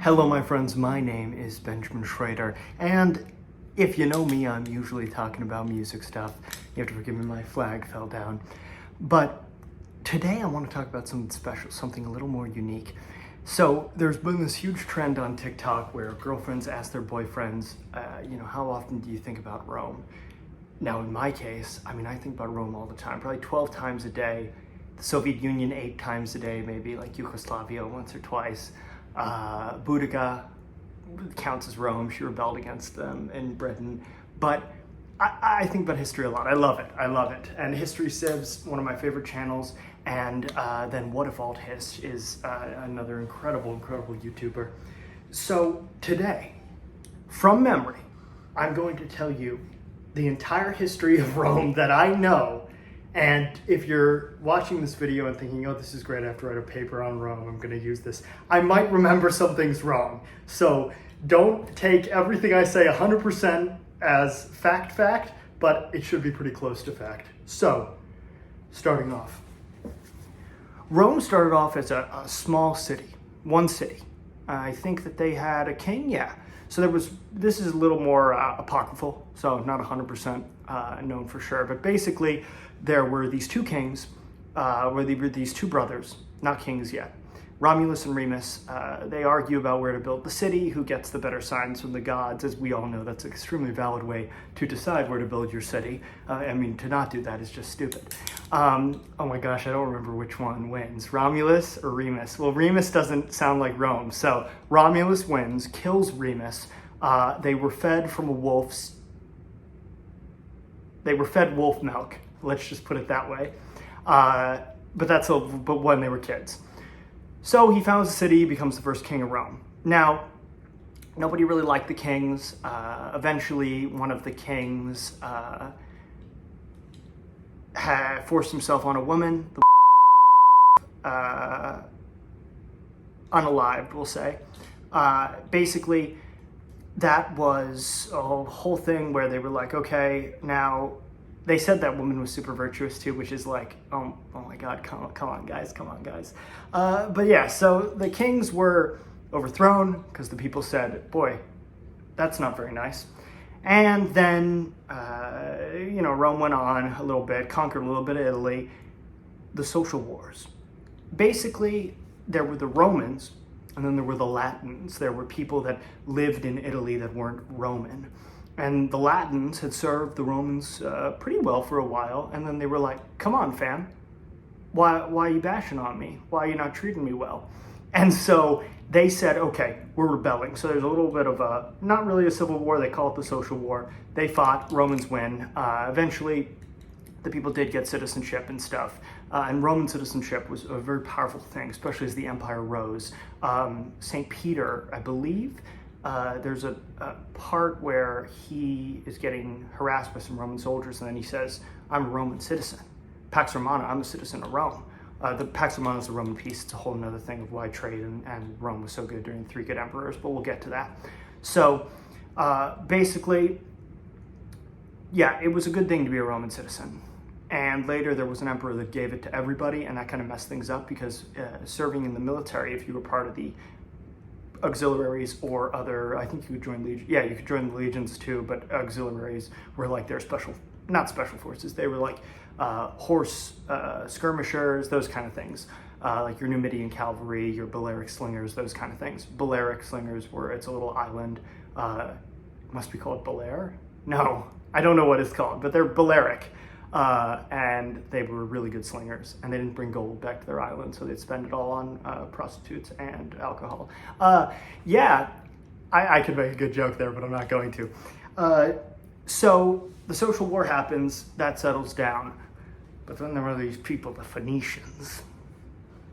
Hello my friends, my name is Benjamin Shrader, and if you know me, I'm usually talking about music stuff. You have to forgive me, my flag fell down. But today I want to talk about something special, something a little more unique. So there's been this huge trend on TikTok where girlfriends ask their boyfriends, how often do you think about Rome? Now in my case, I think about Rome all the time, probably 12 times a day. The Soviet Union 8 times a day, maybe, like Yugoslavia once or twice. Boudica counts as Rome. She rebelled against them in Britain. But I think about history a lot. I love it. And History Sieves, one of my favorite channels. And then What If Alt His is another incredible YouTuber. So today, from memory, I'm going to tell you the entire history of Rome that I know. And if you're watching this video and thinking, oh, this is great, I have to write a paper on Rome, I'm going to use this, I might remember some things wrong. So don't take everything I say 100% as fact, but it should be pretty close to fact. So, starting off. Rome started off as a small city, one city. I think that they had a king, yeah. So this is a little more apocryphal, so not 100% known for sure, but basically there were these two kings, where they were these two brothers, not kings yet, Romulus and Remus. They argue about where to build the city, who gets the better signs from the gods. As we all know, that's an extremely valid way to decide where to build your city. To not do that is just stupid. Oh my gosh, I don't remember which one wins, Romulus or Remus. Well, Remus doesn't sound like Rome, so Romulus wins, kills Remus. They were fed from wolf milk. Let's just put it that way. But when they were kids. So he founds the city, becomes the first king of Rome. Now, nobody really liked the kings. Eventually, one of the kings had forced himself on a woman, unalived, we'll say. Basically, that was a whole thing where they were like, okay, now, they said that woman was super virtuous too, which is like, oh my God, come on guys. But yeah, so the kings were overthrown because the people said, boy, that's not very nice. And then, Rome went on a little bit, conquered a little bit of Italy, the social wars. Basically, there were the Romans, and then there were the Latins. There were people that lived in Italy that weren't Roman. And the Latins had served the Romans pretty well for a while, and then they were like, come on, fam, why are you bashing on me? Why are you not treating me well? And so they said, okay, we're rebelling. So there's a little bit of not really a civil war, they call it the social war. They fought, Romans win. Eventually, the people did get citizenship and stuff. And Roman citizenship was a very powerful thing, especially as the empire rose. St. Peter, I believe, there's a part where he is getting harassed by some Roman soldiers, and then he says, I'm a Roman citizen. Pax Romana, I'm a citizen of Rome. The Pax Romana is a Roman peace. It's a whole other thing of why trade and Rome was so good during the 3 good emperors, but we'll get to that. So basically, yeah, it was a good thing to be a Roman citizen. And later there was an emperor that gave it to everybody, and that kind of messed things up because serving in the military, if you were part of the auxiliaries or other, I think you could join legion. Yeah, you could join the legions too, but auxiliaries were like their not special forces. They were like horse skirmishers, those kind of things. Like your Numidian cavalry, your Balearic slingers, those kind of things. Balearic slingers it's a little island. Must be called Balear? No, I don't know what it's called, but they're Balearic. And they were really good slingers, and they didn't bring gold back to their island, so they'd spend it all on prostitutes and alcohol. I could make a good joke there, but I'm not going to. So the social war happens, that settles down, but then there were these people, the Phoenicians,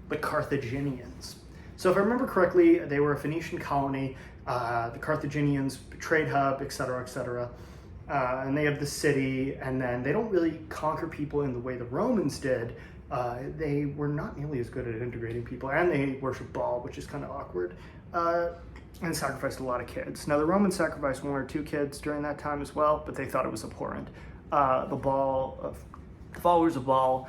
the Carthaginians. So if I remember correctly, they were a Phoenician colony, the Carthaginians, trade hub, etc. And they have the city, and then they don't really conquer people in the way the Romans did. They were not nearly as good at integrating people, and they worship Baal, which is kind of awkward, and sacrificed a lot of kids. Now, the Romans sacrificed 1 or 2 kids during that time as well, but they thought it was abhorrent. The followers of Baal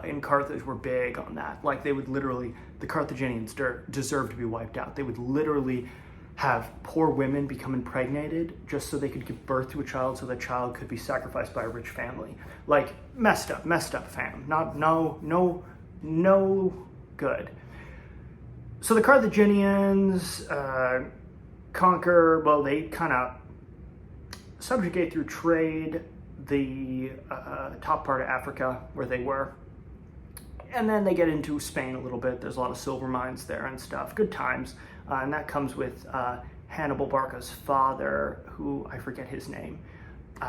in Carthage were big on that. Like they would literally, the Carthaginians deserved to be wiped out. They would literally have poor women become impregnated just so they could give birth to a child so that child could be sacrificed by a rich family. Like messed up fam. No good. So the Carthaginians conquer, well, they kind of subjugate through trade the top part of Africa where they were. And then they get into Spain a little bit. There's a lot of silver mines there and stuff. Good times. And that comes with Hannibal Barca's father, who I forget his name.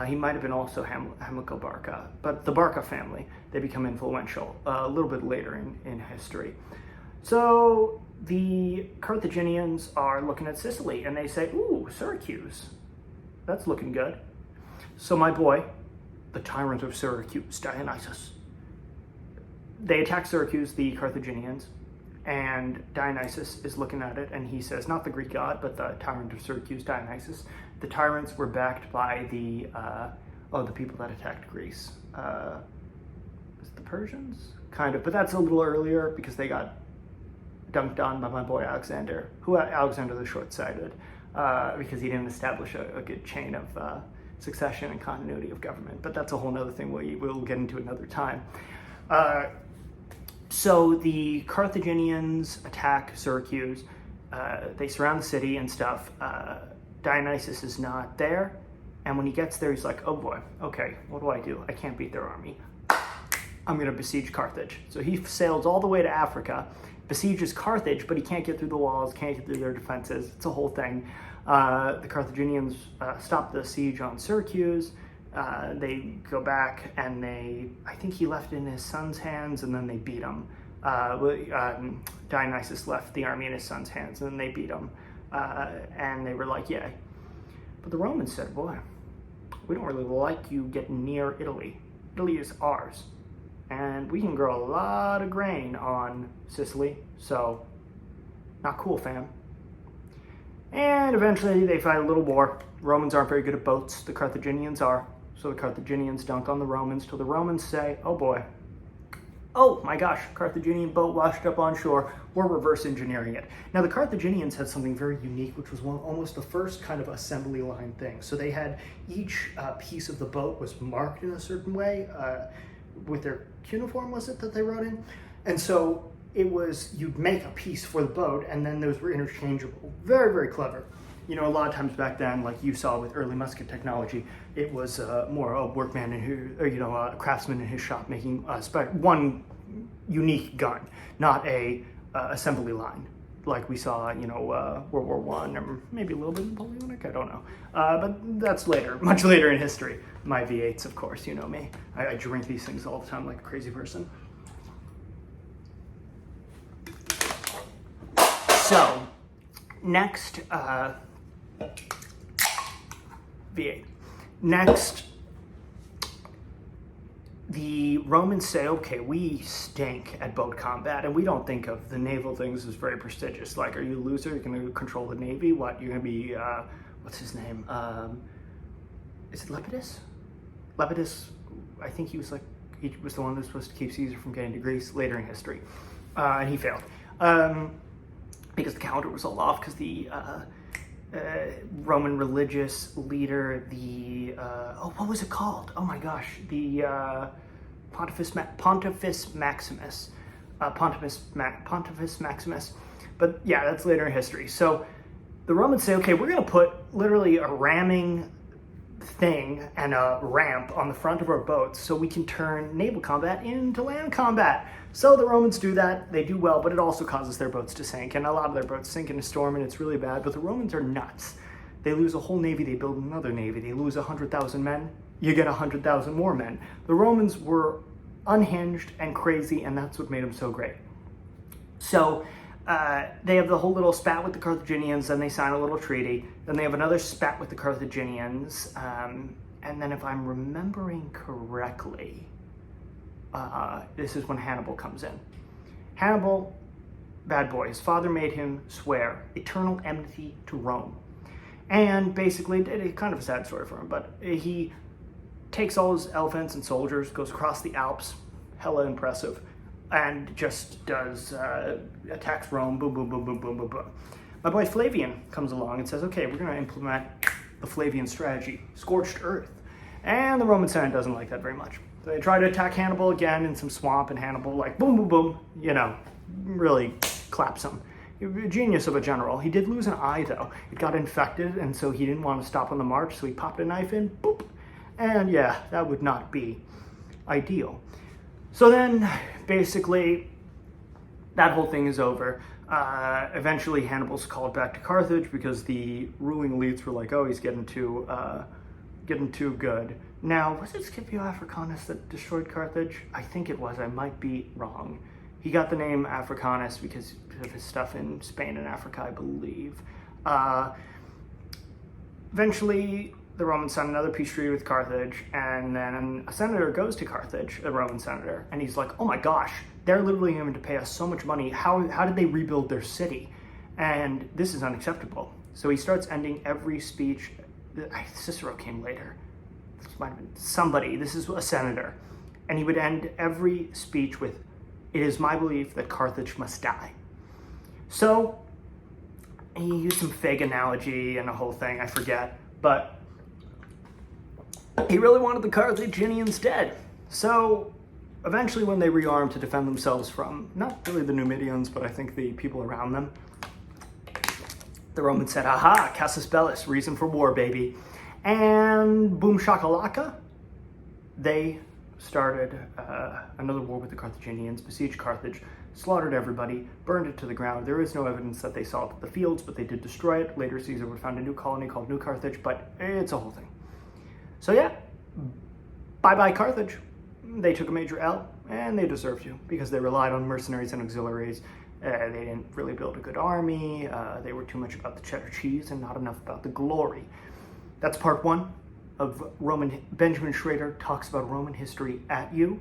He might have been also Hamilcar Barca. But the Barca family, they become influential a little bit later in history. So the Carthaginians are looking at Sicily and they say, ooh, Syracuse. That's looking good. So my boy, the tyrant of Syracuse, Dionysus, they attack Syracuse, the Carthaginians, and Dionysus is looking at it and he says, not the Greek god, but the tyrant of Syracuse, Dionysus. The tyrants were backed by the people that attacked Greece. Was it the Persians? Kind of, but that's a little earlier because they got dunked on by my boy Alexander, who Alexander the Short-Sighted, because he didn't establish a good chain of succession and continuity of government. But that's a whole other thing we'll get into another time. So the Carthaginians attack Syracuse. They surround the city and stuff. Dionysus is not there. And when he gets there, he's like, oh boy, okay, what do? I can't beat their army. I'm going to besiege Carthage. So he sails all the way to Africa, besieges Carthage, but he can't get through the walls, can't get through their defenses. It's a whole thing. The Carthaginians stop the siege on Syracuse. They go back and I think he left it in his son's hands and then they beat him. Dionysus left the army in his son's hands and then they beat him. And they were like, yeah. But the Romans said, boy, we don't really like you getting near Italy. Italy is ours. And we can grow a lot of grain on Sicily, so not cool, fam. And eventually they fight a little war. Romans aren't very good at boats. The Carthaginians are. So the Carthaginians dunk on the Romans till the Romans say, oh boy, oh my gosh, Carthaginian boat washed up on shore. We're reverse engineering it. Now the Carthaginians had something very unique, which was almost the first kind of assembly line thing. So they had each piece of the boat was marked in a certain way with their cuneiform, was it, that they wrote in? And so it was, you'd make a piece for the boat and then those were interchangeable. Very, very clever. You know, a lot of times back then, like you saw with early musket technology, it was more a workman a craftsman in his shop making one unique gun, not a assembly line like we saw, World War I, or maybe a little bit Napoleonic, I don't know. But that's later, much later in history. My V8s, of course, you know me. I drink these things all the time like a crazy person. So, next, V8. Next, the Romans say, okay, we stink at boat combat, and we don't think of the naval things as very prestigious. Like, are you a loser? You're going to control the Navy? What? You're going to be, what's his name? Is it Lepidus? Lepidus, I think he was the one that was supposed to keep Caesar from getting to Greece later in history. And he failed. Because the calendar was all off, because the Roman religious leader, what was it called? Oh my gosh, the Pontifex Maximus. Pontifex Maximus. But yeah, that's later in history. So the Romans say, okay, we're going to put literally a ramming thing and a ramp on the front of our boats so we can turn naval combat into land combat. So the Romans do that, they do well, but it also causes their boats to sink, and a lot of their boats sink in a storm, and it's really bad, but the Romans are nuts. They lose a whole navy, they build another navy, they lose 100,000 men, you get 100,000 more men. The Romans were unhinged and crazy, and that's what made them so great. So they have the whole little spat with the Carthaginians, then they sign a little treaty, then they have another spat with the Carthaginians, and then if I'm remembering correctly, this is when Hannibal comes in. Hannibal, bad boy, his father made him swear eternal enmity to Rome. And basically, it's kind of a sad story for him, but he takes all his elephants and soldiers, goes across the Alps, hella impressive, and just does attacks Rome, boom, boom, boom, boom, boom, boom, boom. My boy Flavian comes along and says, okay, we're going to implement the Flavian strategy, scorched earth. And the Roman Senate doesn't like that very much. So they try to attack Hannibal again in some swamp, and Hannibal, like, boom, boom, boom, you know, really claps him. Genius of a general. He did lose an eye, though. It got infected, and so he didn't want to stop on the march, so he popped a knife in, boop. And yeah, that would not be ideal. So then, basically, that whole thing is over. Eventually, Hannibal's called back to Carthage because the ruling elites were like, oh, he's getting too good. Now, was it Scipio Africanus that destroyed Carthage? I think it was. I might be wrong. He got the name Africanus because of his stuff in Spain and Africa, I believe. Eventually, the Romans signed another peace treaty with Carthage, and then a senator goes to Carthage, a Roman senator, and he's like, oh my gosh, they're literally going to pay us so much money. How did they rebuild their city? And this is unacceptable. So he starts ending every speech. Cicero came later. This might have been somebody. This is a senator. And he would end every speech with, it is my belief that Carthage must die. So he used some fake analogy and a whole thing, I forget. But he really wanted the Carthaginians dead. So eventually when they rearmed to defend themselves from, not really the Numidians, but I think the people around them, the Romans said, aha, casus bellis, reason for war, baby. And boom shakalaka, they started another war with the Carthaginians, besieged Carthage, slaughtered everybody, burned it to the ground. There is no evidence that they saw it at the fields, but they did destroy it. Later, Caesar would found a new colony called New Carthage, but it's a whole thing. So yeah, bye-bye Carthage. They took a major L, and they deserved to, because they relied on mercenaries and auxiliaries. They didn't really build a good army. They were too much about the cheddar cheese and not enough about the glory. That's part one of Roman. Benjamin Shrader talks about Roman history at you.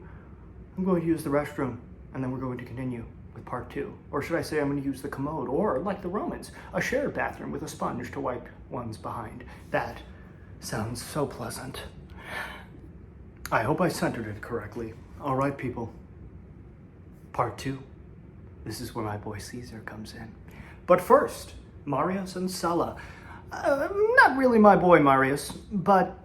I'm going to use the restroom, and then we're going to continue with part two. Or should I say I'm going to use the commode, or like the Romans, a shared bathroom with a sponge to wipe one's behind. That sounds so pleasant. I hope I centered it correctly. All right, people. Part two. This is where my boy Caesar comes in. But first, Marius and Sulla. Not really my boy Marius, but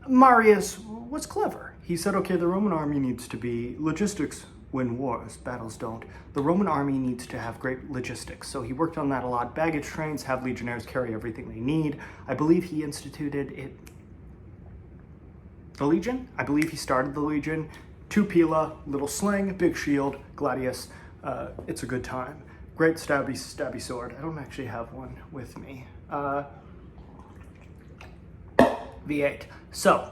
Marius was clever. He said, okay, the Roman army needs to be logistics win wars, battles don't. The Roman army needs to have great logistics. So he worked on that a lot. Baggage trains, have legionnaires carry everything they need. I believe he instituted it. The Legion? I believe he started the Legion. 2 pila, little sling, big shield, gladius. It's a good time. Great stabby sword. I don't actually have one with me. V8. So,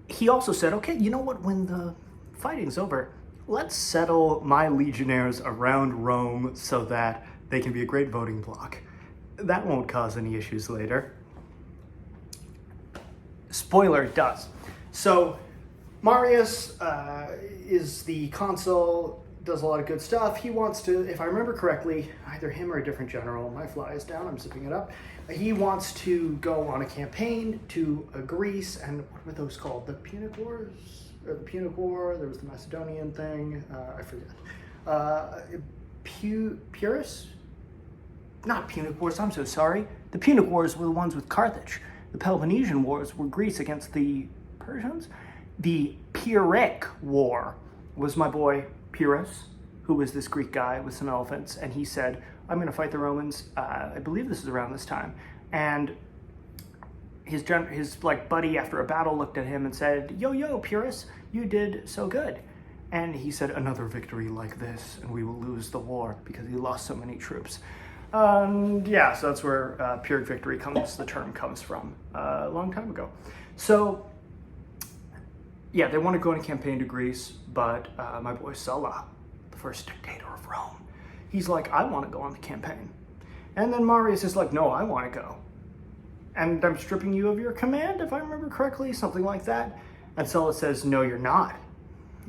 he also said, okay, you know what, when the fighting's over, let's settle my legionnaires around Rome so that they can be a great voting bloc. That won't cause any issues later. Spoiler, it does. So, Marius is the consul, does a lot of good stuff. He wants to, if I remember correctly, either him or a different general, my fly is down, I'm zipping it up. He wants to go on a campaign to Greece, and what were those called? The Punic Wars? Or the Punic War, there was the Macedonian thing, I forget. Pyrrhus? Not Punic Wars, I'm so sorry. The Punic Wars were the ones with Carthage. The Peloponnesian Wars were Greece against the Persians. The Pyrrhic War was my boy Pyrrhus, who was this Greek guy with some elephants, and he said, I'm going to fight the Romans. I believe this is around this time. And his like buddy after a battle looked at him and said, yo, Pyrrhus, you did so good. And he said, another victory like this, and we will lose the war, because he lost so many troops. Yeah, so that's where Pyrrhic victory the term comes from, a long time ago. So, yeah, they want to go on a campaign to Greece, but my boy Sulla, the first dictator of Rome, he's like, I want to go on the campaign. And then Marius is like, no, I want to go. And I'm stripping you of your command, if I remember correctly, something like that. And Sulla says, no, you're not.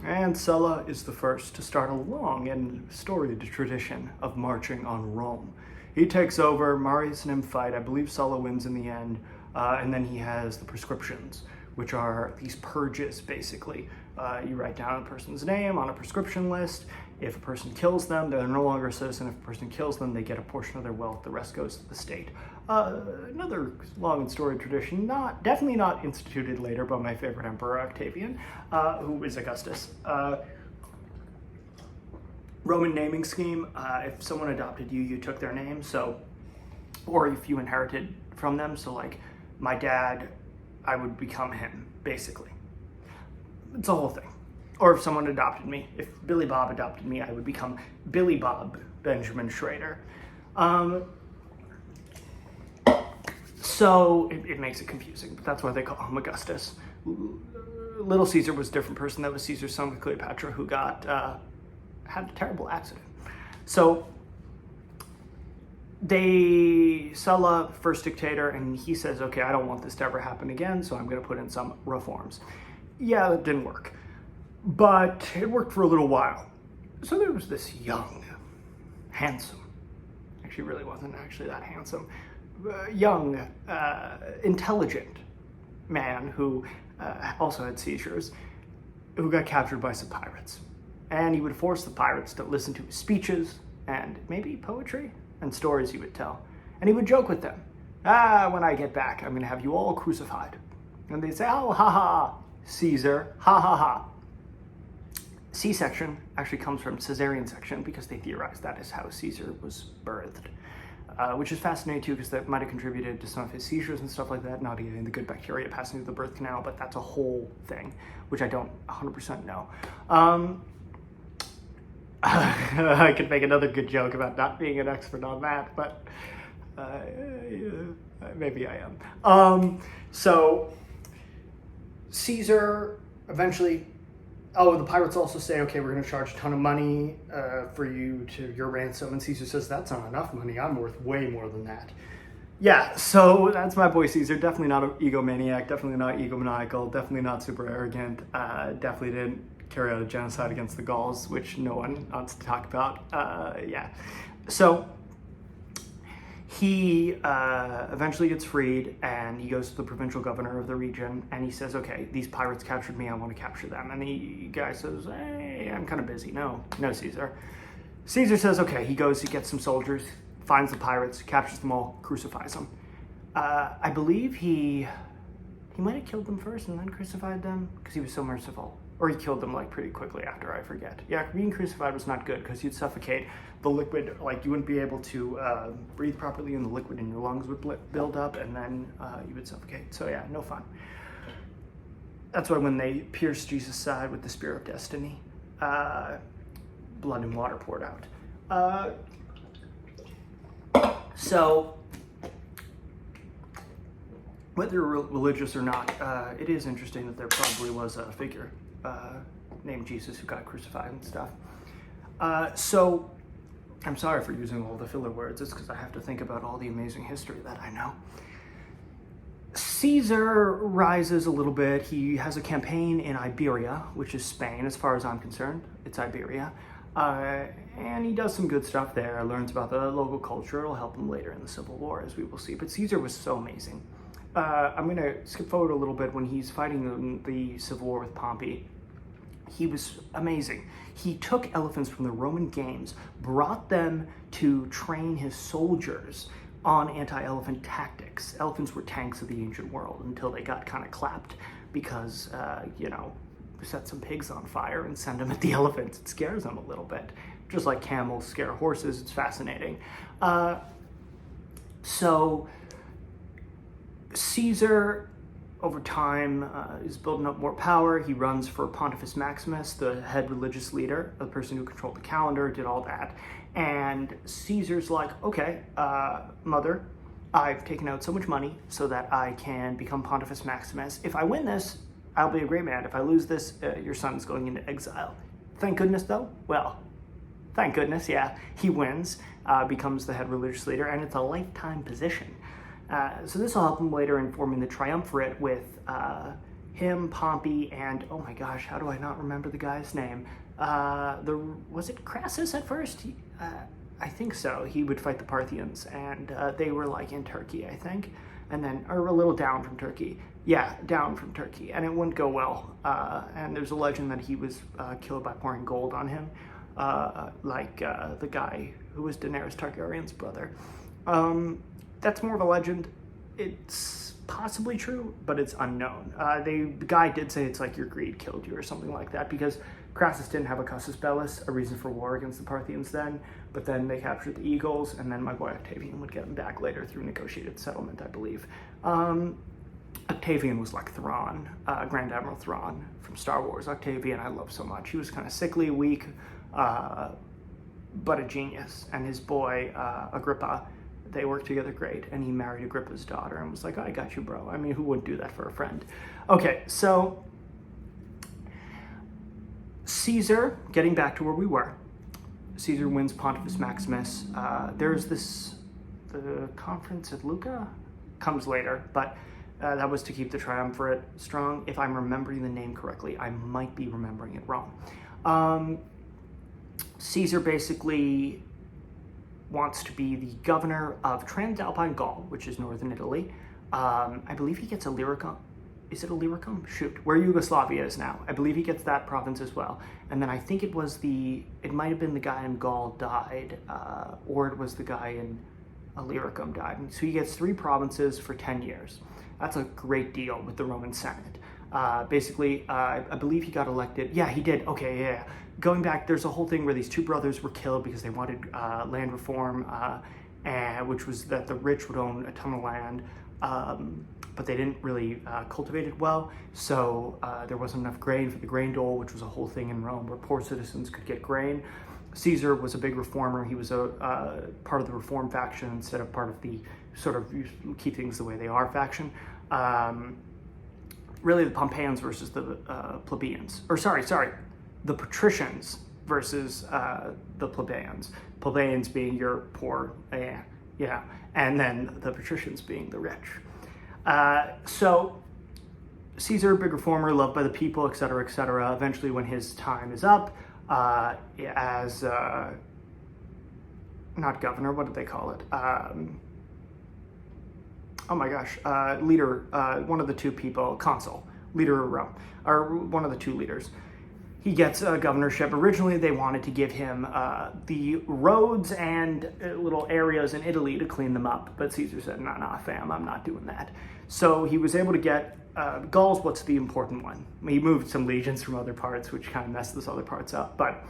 And Sulla is the first to start a long and storied tradition of marching on Rome. He takes over, Marius and him fight, I believe Sulla wins in the end, and then he has the prescriptions, which are these purges, basically. You write down a person's name on a prescription list. If a person kills them, they're no longer a citizen. If a person kills them, they get a portion of their wealth. The rest goes to the state. Another long and storied tradition, definitely not instituted later by my favorite emperor, Octavian, who is Augustus. Roman naming scheme, if someone adopted you, you took their name, or if you inherited from them, so like my dad, I would become him, basically. It's a whole thing. Or if someone adopted me, if Billy Bob adopted me, I would become Billy Bob Benjamin Shrader. So it makes it confusing, but that's why they call him Augustus. Little Caesar was a different person. That was Caesar's son with Cleopatra, who had a terrible accident. So Sulla, first dictator, and he says, okay, I don't want this to ever happen again, so I'm going to put in some reforms. Yeah, that didn't work. But it worked for a little while. So there was this young, handsome, actually really wasn't actually that handsome, young, intelligent man who also had seizures, who got captured by some pirates. And he would force the pirates to listen to his speeches and maybe poetry and stories he would tell. And he would joke with them. When I get back, I'm going to have you all crucified. And they'd say, oh, ha ha, Caesar, ha ha ha. C-section actually comes from Caesarean section because they theorized that is how Caesar was birthed, which is fascinating too because that might have contributed to some of his seizures and stuff like that, not even the good bacteria passing through the birth canal, but that's a whole thing, which I don't 100% know. I could make another good joke about not being an expert on that, but maybe I am. So Caesar eventually, the pirates also say, okay, we're going to charge a ton of money for your ransom. And Caesar says, that's not enough money. I'm worth way more than that. Yeah, so that's my boy Caesar. Definitely not an egomaniac. Definitely not egomaniacal. Definitely not super arrogant. Definitely didn't carry out a genocide against the Gauls, which no one wants to talk about. Yeah. So he eventually gets freed, and he goes to the provincial governor of the region, and he says, okay, these pirates captured me, I want to capture them. And the guy says, hey, I'm kind of busy. No, Caesar. Caesar says, okay, he goes, he gets some soldiers, finds the pirates, captures them all, crucifies them. I believe he might have killed them first and then crucified them, because he was so merciful. Or he killed them like pretty quickly after, I forget. Yeah, being crucified was not good because you'd suffocate. The liquid, like you wouldn't be able to breathe properly, and the liquid in your lungs would build up, and then you would suffocate. So yeah, no fun. That's why when they pierced Jesus' side with the spear of destiny, blood and water poured out. So whether you're religious or not, it is interesting that there probably was a figure named Jesus who got crucified and stuff. So I'm sorry for using all the filler words. It's because I have to think about all the amazing history that I know. Caesar rises a little bit. He has a campaign in Iberia, which is Spain, as far as I'm concerned. It's Iberia. And he does some good stuff there, learns about the local culture. It'll help him later in the Civil War, as we will see. But Caesar was so amazing. I'm going to skip forward a little bit. When he's fighting the Civil War with Pompey, he was amazing. He took elephants from the Roman games, brought them to train his soldiers on anti-elephant tactics. Elephants were tanks of the ancient world until they got kind of clapped because, set some pigs on fire and send them at the elephants. It scares them a little bit. Just like camels scare horses, it's fascinating. So Caesar, over time, is building up more power. He runs for Pontifex Maximus, the head religious leader, the person who controlled the calendar, did all that. And Caesar's like, okay, mother, I've taken out so much money so that I can become Pontifex Maximus. If I win this, I'll be a great man. If I lose this, your son's going into exile. Thank goodness, though. Well, thank goodness, yeah. He wins, becomes the head religious leader, and it's a lifetime position. So this will help him later in forming the triumvirate with him, Pompey, and, oh my gosh, how do I not remember the guy's name? Was it Crassus at first? I think so. He would fight the Parthians, and they were like in Turkey, I think. and then, or a little down from Turkey. Yeah, down from Turkey, and it wouldn't go well. And there's a legend that he was killed by pouring gold on him, like the guy who was Daenerys Targaryen's brother. That's more of a legend. It's possibly true, but it's unknown. The guy did say it's like your greed killed you or something like that, because Crassus didn't have a casus bellis, a reason for war against the Parthians then, but then they captured the Eagles, and then my boy Octavian would get them back later through negotiated settlement, I believe. Octavian was like Thrawn, Grand Admiral Thrawn from Star Wars. Octavian I love so much. He was kind of sickly, weak, but a genius. And his boy, Agrippa, they worked together great, and he married Agrippa's daughter and was like, I got you, bro. I mean, who wouldn't do that for a friend? Okay, so Caesar, getting back to where we were, Caesar wins Pontifex Maximus. There's the conference at Lucca, comes later, but that was to keep the triumvirate strong. If I'm remembering the name correctly, I might be remembering it wrong. Caesar basically wants to be the governor of Transalpine Gaul, which is northern Italy. I believe he gets Illyricum. Is it Illyricum? Shoot, where Yugoslavia is now. I believe he gets that province as well. And then I think it might have been the guy in Gaul died, or it was the guy in Illyricum died. And so he gets 3 provinces for 10 years. That's a great deal with the Roman Senate. Basically, I believe he got elected. Yeah, he did. Okay, yeah. Going back, there's a whole thing where these 2 brothers were killed because they wanted land reform, which was that the rich would own a ton of land, but they didn't really cultivate it well. So there wasn't enough grain for the grain dole, which was a whole thing in Rome where poor citizens could get grain. Caesar was a big reformer. He was a part of the reform faction instead of part of the sort of keep things the way they are faction. Really the Pompeians versus the plebeians. Or sorry, the patricians versus the plebeians. Plebeians being your poor, and then the patricians being the rich. So Caesar, big reformer, loved by the people, etc., etc. Eventually, when his time is up, as not governor, what did they call it? Leader, one of the 2 people, consul, leader of Rome, or one of the 2 leaders. He gets a governorship. Originally, they wanted to give him the roads and little areas in Italy to clean them up, but Caesar said, nah, fam, I'm not doing that. So he was able to get Gaul's what's the important one. He moved some legions from other parts, which kind of messed those other parts up, but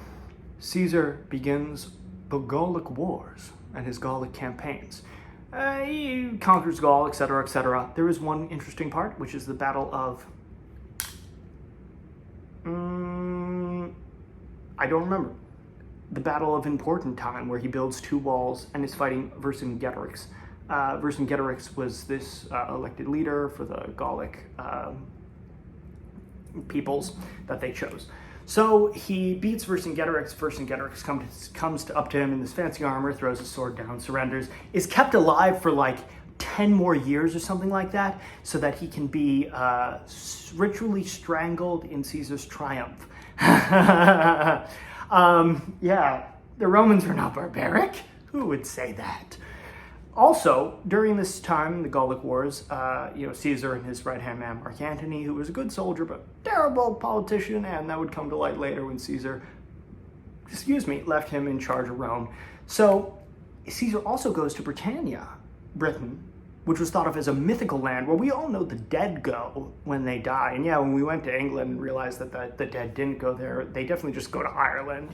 Caesar begins the Gallic Wars and his Gallic campaigns. He conquers Gaul, etc., etc. There is one interesting part, which is the Battle of... I don't remember. The Battle of Important Time, where he builds 2 walls and is fighting Vercingetorix. Vercingetorix was this elected leader for the Gallic peoples that they chose. So he beats Vercingetorix. Vercingetorix comes up to him in this fancy armor, throws his sword down, surrenders, is kept alive for like 10 more years or something like that, so that he can be ritually strangled in Caesar's triumph. The Romans were not barbaric. Who would say that? Also, during this time, the Gallic Wars, Caesar and his right-hand man, Mark Antony, who was a good soldier but terrible politician, and that would come to light later when Caesar, left him in charge of Rome. So Caesar also goes to Britannia, Britain, which was thought of as a mythical land where we all know the dead go when they die. And yeah, when we went to England and realized that the dead didn't go there, they definitely just go to Ireland,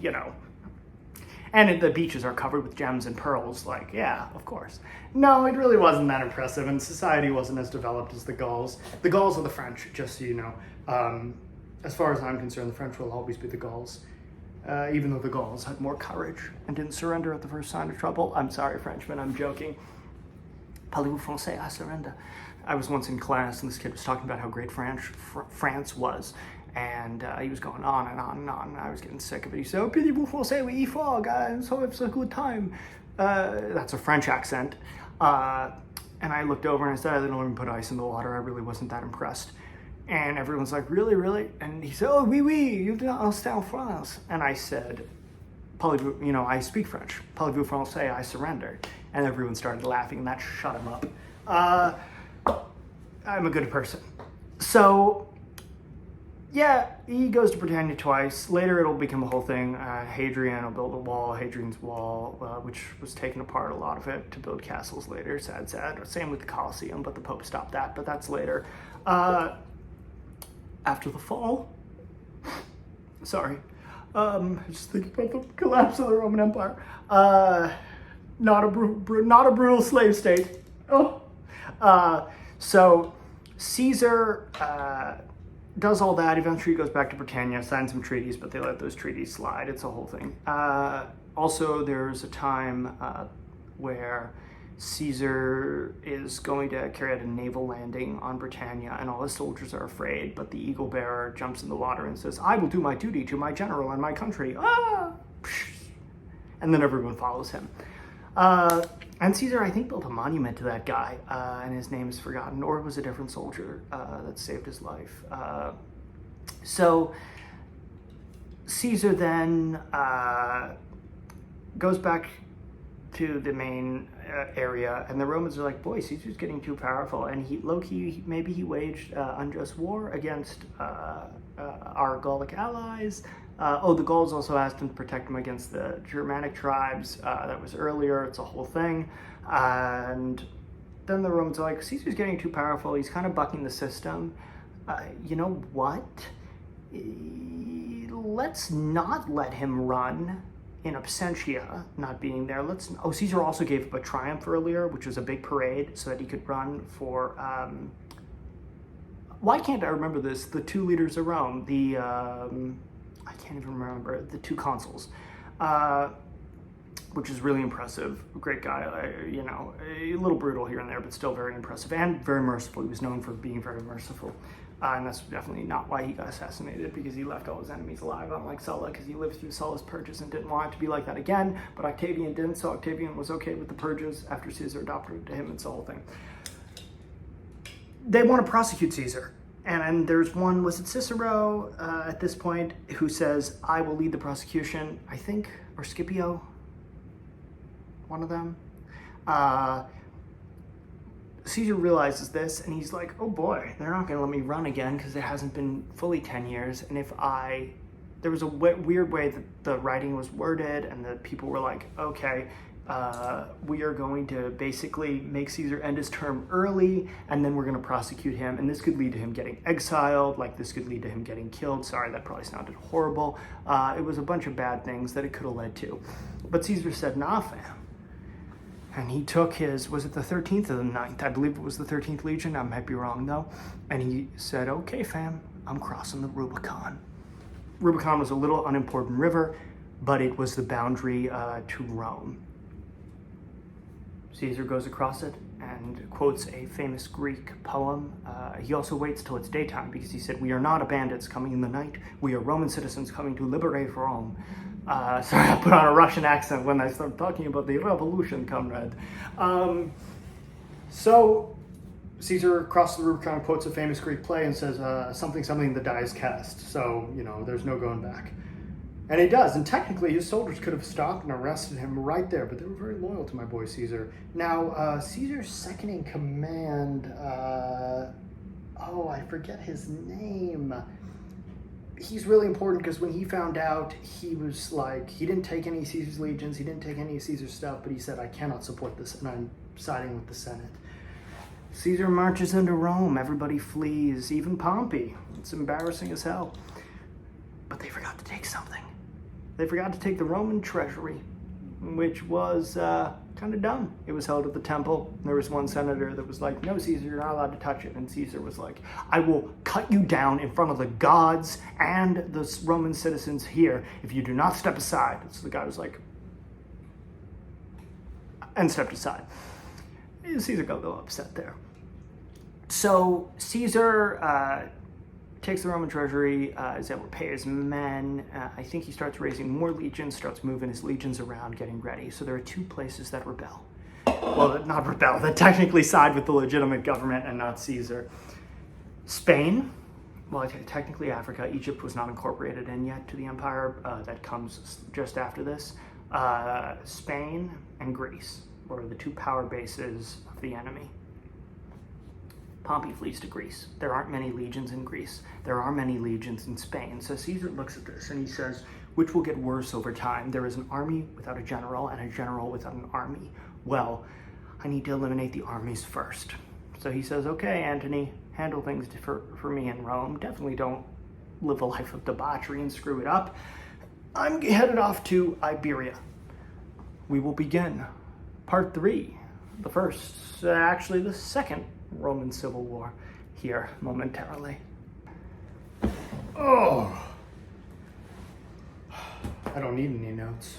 And the beaches are covered with gems and pearls, of course. No, it really wasn't that impressive, and society wasn't as developed as the Gauls. The Gauls are the French, just so you know. As far as I'm concerned, the French will always be the Gauls. Even though the Gauls had more courage and didn't surrender at the first sign of trouble. I'm sorry, Frenchmen, I'm joking. Parlez-vous français? I surrender. I was once in class, and this kid was talking about how great France was. And he was going on and on and on, and I was getting sick of it. He said, "Oh, parlez-vous français? Oui, fort, guys, so it's a good time." That's a French accent. And I looked over and I said, "They don't even put ice in the water." I really wasn't that impressed. And everyone's like, "Really, really?" And he said, "Oh, oui, you do not understand France." And I said, "Parlez-vous, I speak French. Parlez-vous français? I surrender." And everyone started laughing, and that shut him up. I'm a good person. So, yeah, he goes to Britannia twice. Later it'll become a whole thing. Hadrian will build a wall, Hadrian's Wall, which was taken apart, a lot of it, to build castles later. Sad. Same with the Colosseum, but the Pope stopped that, but that's later. After the fall, sorry, just thinking about the collapse of the Roman Empire. Not a brutal slave state. Oh. So Caesar does all that. Eventually goes back to Britannia, signs some treaties, but they let those treaties slide. It's a whole thing. Also, there's a time where Caesar is going to carry out a naval landing on Britannia, and all his soldiers are afraid, but the eagle bearer jumps in the water and says, "I will do my duty to my general and my country." Ah! And then everyone follows him. And Caesar, I think, built a monument to that guy, and his name is forgotten, or it was a different soldier that saved his life. So Caesar then goes back to the main area, and the Romans are like, boy, Caesar's getting too powerful, and maybe he waged unjust war against our Gallic allies. The Gauls also asked him to protect him against the Germanic tribes. That was earlier. It's a whole thing. And then the Romans are like, Caesar's getting too powerful. He's kind of bucking the system. You know what? Let's not let him run in absentia, not being there. Caesar also gave up a triumph earlier, which was a big parade, so that he could run for... why can't I remember this? The two leaders of Rome, I can't even remember, the two consuls, which is really impressive. Great guy, a little brutal here and there, but still very impressive and very merciful. He was known for being very merciful. And that's definitely not why he got assassinated, because he left all his enemies alive, unlike Sulla, because he lived through Sulla's purges and didn't want it to be like that again. But Octavian didn't, so Octavian was okay with the purges after Caesar adopted him. It's the whole thing. They want to prosecute Caesar. And there's one, was it Cicero at this point, who says, I will lead the prosecution, I think, or Scipio, one of them. Caesar realizes this, and he's like, oh boy, they're not going to let me run again because it hasn't been fully 10 years. And there was a weird way that the writing was worded, and the people were like, okay, we are going to basically make Caesar end his term early, and then we're going to prosecute him. And this could lead to him getting exiled, like this could lead to him getting killed. Sorry, that probably sounded horrible. It was a bunch of bad things that it could have led to. But Caesar said, nah, fam. And he took was it the 13th or the 9th? I believe it was the 13th Legion. I might be wrong, though. And he said, okay, fam, I'm crossing the Rubicon. Rubicon was a little unimportant river, but it was the boundary to Rome. Caesar goes across it and quotes a famous Greek poem. He also waits till it's daytime because he said, we are not bandits coming in the night. We are Roman citizens coming to liberate Rome. Sorry, I put on a Russian accent when I started talking about the revolution, comrade. So Caesar crosses the Rubicon, quotes a famous Greek play, and says, something, the die is cast. So, there's no going back. And he does, and technically his soldiers could have stopped and arrested him right there, but they were very loyal to my boy Caesar. Now, Caesar's second in command, I forget his name. He's really important because when he found out, he was like, he didn't take any of Caesar's legions, he didn't take any of Caesar's stuff, but he said, I cannot support this, and I'm siding with the Senate. Caesar marches into Rome, everybody flees, even Pompey. It's embarrassing as hell. But they forgot to take something. They forgot to take the Roman treasury, which was kind of dumb. It was held at the temple. There was one senator that was like, no, Caesar, you're not allowed to touch it. And Caesar was like, I will cut you down in front of the gods and the Roman citizens here if you do not step aside. So the guy was like, and stepped aside. Caesar got a little upset there. So Caesar takes the Roman treasury, is able to pay his men. I think he starts raising more legions, starts moving his legions around, getting ready. So there are two places that rebel. Well, not rebel, that technically side with the legitimate government and not Caesar. Spain, well, technically Africa. Egypt was not incorporated in yet to the empire. That comes just after this. Spain and Greece were the two power bases of the enemy. Pompey flees to Greece. There aren't many legions in Greece. There are many legions in Spain. So Caesar looks at this and he says, which will get worse over time? There is an army without a general and a general without an army. Well, I need to eliminate the armies first. So he says, okay, Antony, handle things for me in Rome. Definitely don't live a life of debauchery and screw it up. I'm headed off to Iberia. We will begin part 3, the second Roman Civil War here momentarily. Oh, I don't need any notes.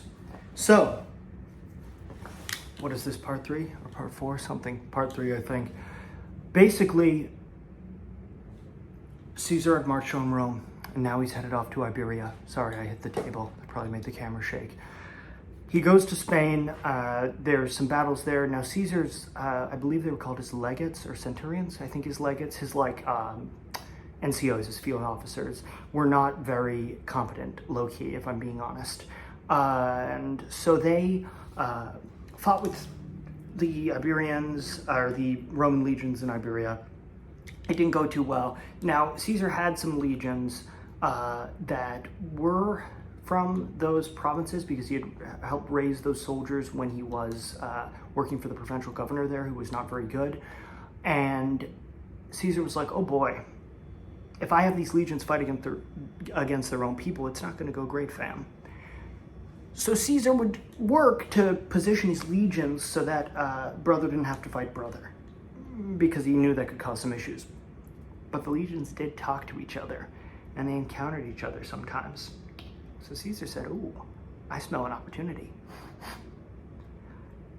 So, what is this, part 3 or part 4? Something, part 3, I think. Basically, Caesar had marched on Rome, and now he's headed off to Iberia. Sorry, I hit the table. I probably made the camera shake. He goes to Spain. There's some battles there. Now, Caesar's, I believe they were called his legates or centurions. I think his legates, his NCOs, his field officers, were not very competent, low-key, if I'm being honest. And so they fought with the Iberians, or the Roman legions in Iberia. It didn't go too well. Now, Caesar had some legions that were from those provinces because he had helped raise those soldiers when he was working for the provincial governor there, who was not very good. And Caesar was like, oh boy, if I have these legions fighting against their own people, it's not going to go great, fam. So Caesar would work to position his legions so that brother didn't have to fight brother, because he knew that could cause some issues. But the legions did talk to each other, and they encountered each other sometimes. So Caesar said, ooh, I smell an opportunity.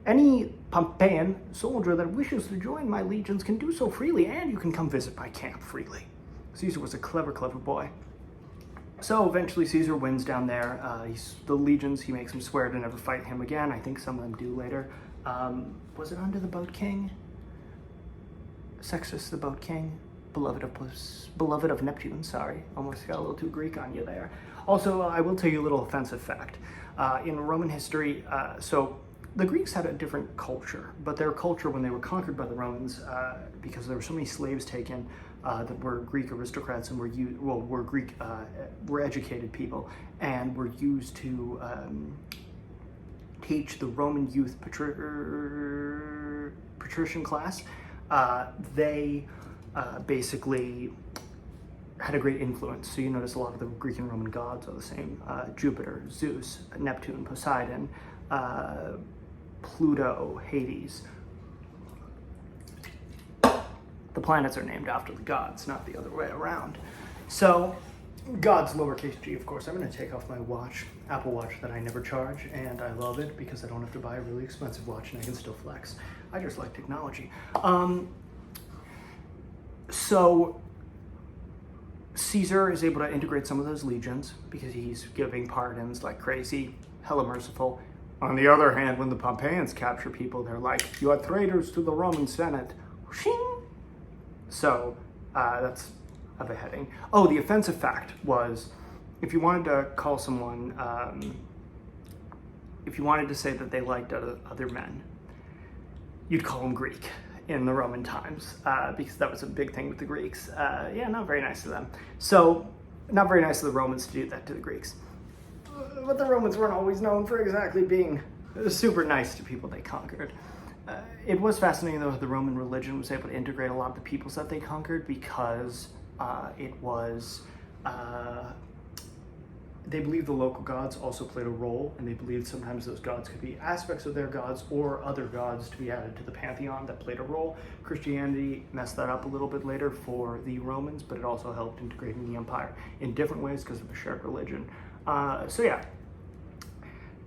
Any Pompeian soldier that wishes to join my legions can do so freely, and you can come visit my camp freely. Caesar was a clever, clever boy. So eventually Caesar wins down there. The legions, he makes them swear to never fight him again. I think some of them do later. Was it under the Boat King? Sextus the Boat King? Beloved of Neptune, sorry. Almost got a little too Greek on you there. Also, I will tell you a little offensive fact. In Roman history, so the Greeks had a different culture, but their culture when they were conquered by the Romans, because there were so many slaves taken that were Greek aristocrats and were educated people, and were used to teach the Roman youth patrician class. They basically had a great influence. So you notice a lot of the Greek and Roman gods are the same. Jupiter, Zeus, Neptune, Poseidon, Pluto, Hades. The planets are named after the gods, not the other way around. So, gods, lowercase g, of course. I'm going to take off my watch, Apple Watch, that I never charge, and I love it because I don't have to buy a really expensive watch and I can still flex. I just like technology. So, Caesar is able to integrate some of those legions because he's giving pardons like crazy, hella merciful. On the other hand, when the Pompeians capture people, they're like, you are traitors to the Roman Senate. Shing! So that's a beheading. Oh, the offensive fact was, if you wanted to call someone, if you wanted to say that they liked other men, you'd call them Greek in the Roman times, because that was a big thing with the Greeks. Yeah, not very nice to them. So, not very nice of the Romans to do that to the Greeks. But the Romans weren't always known for exactly being super nice to people they conquered. It was fascinating, though, the Roman religion was able to integrate a lot of the peoples that they conquered because it was, they believed the local gods also played a role, and they believed sometimes those gods could be aspects of their gods or other gods to be added to the pantheon that played a role. Christianity messed that up a little bit later for the Romans, but it also helped integrating the empire in different ways because of a shared religion. So yeah.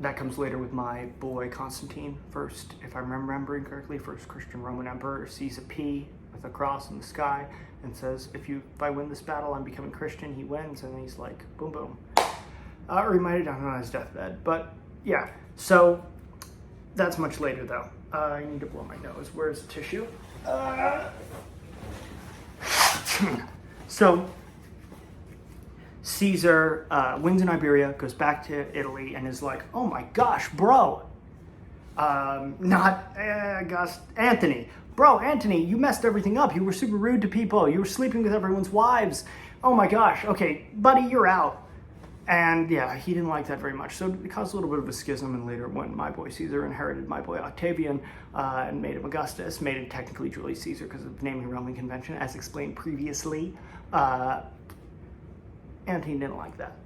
That comes later with my boy Constantine. First, if I'm remembering correctly, first Christian Roman emperor sees a P with a cross in the sky and says, if I win this battle, I'm becoming Christian. He wins, and he's like, boom, boom. Or he might have done it on his deathbed. But yeah, so that's much later, though. I need to blow my nose. Where's the tissue? So Caesar wins in Iberia, goes back to Italy, and is like, oh my gosh, bro, Not Anthony. Bro, Anthony, you messed everything up. You were super rude to people. You were sleeping with everyone's wives. Oh my gosh. Okay, buddy, you're out. And yeah, he didn't like that very much. So it caused a little bit of a schism. And later, when my boy Caesar inherited my boy Octavian and made him Augustus, made him technically Julius Caesar because of the naming Roman convention, as explained previously, Antony didn't like that.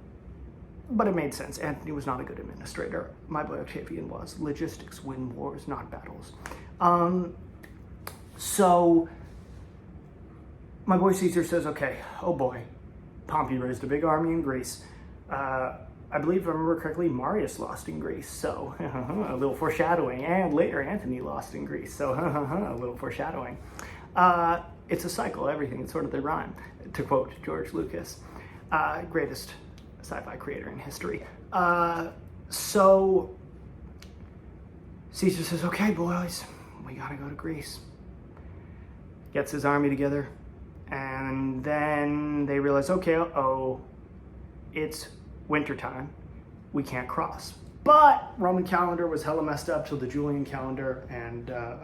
But it made sense. Antony was not a good administrator. My boy Octavian was. Logistics win wars, not battles. So my boy Caesar says, okay, oh boy, Pompey raised a big army in Greece. I believe, if I remember correctly, Marius lost in Greece, so a little foreshadowing. And later, Antony lost in Greece, so a little foreshadowing. It's a cycle, everything, it's sort of the rhyme, to quote George Lucas, greatest sci-fi creator in history. So Caesar says, okay, boys, we gotta go to Greece. Gets his army together, and then they realize, okay, it's wintertime, we can't cross. But Roman calendar was hella messed up till the Julian calendar, and the